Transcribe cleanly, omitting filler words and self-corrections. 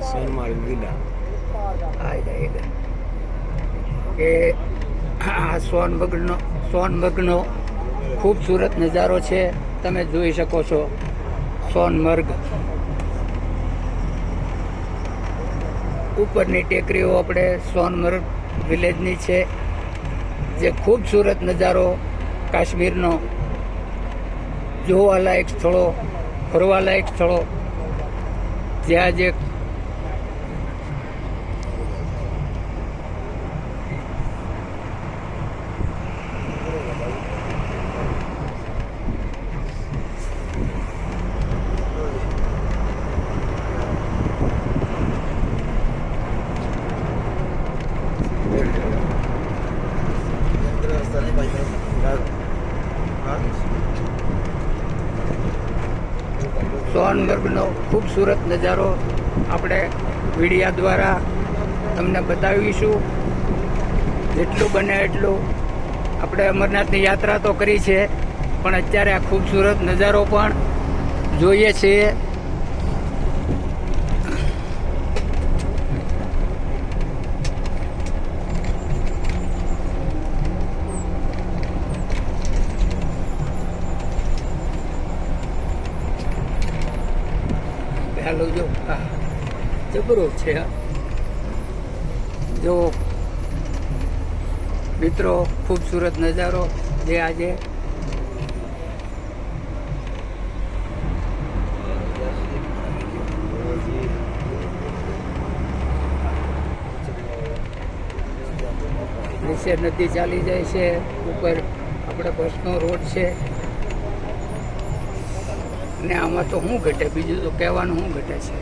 સોનમાર્ગ villa કે આ સોનમર્ગનો ખૂબસૂરત નજારો છે. તમે જોઈ શકો છો સોનમર્ગ. ઉપરની ટેકરીઓ આપણે સોનમર્ગ વિલેજની છે, જે ખૂબસૂરત નજારો કાશ્મીરનો, જોવાલાયક સ્થળો, ફરવાલાયક સ્થળો, જ્યાં જે સોનમર્ગનો ખૂબસૂરત નજારો આપણે વીડિયા દ્વારા તમને બતાવીશું. જેટલું બને એટલું આપણે અમરનાથની યાત્રા તો કરી છે, પણ અત્યારે આ ખૂબસૂરત નજારો પણ જોઈએ છીએ. હાલો જો જબરો છે. જો મિત્રો, ખૂબસૂરત નજારો જે આજે નીચે નદી ચાલી જાય છે, ઉપર આપણે બસનો રોડ છે. ને આમાં તો શું ઘટે, બીજું તો કહેવાનું શું ઘટે છે.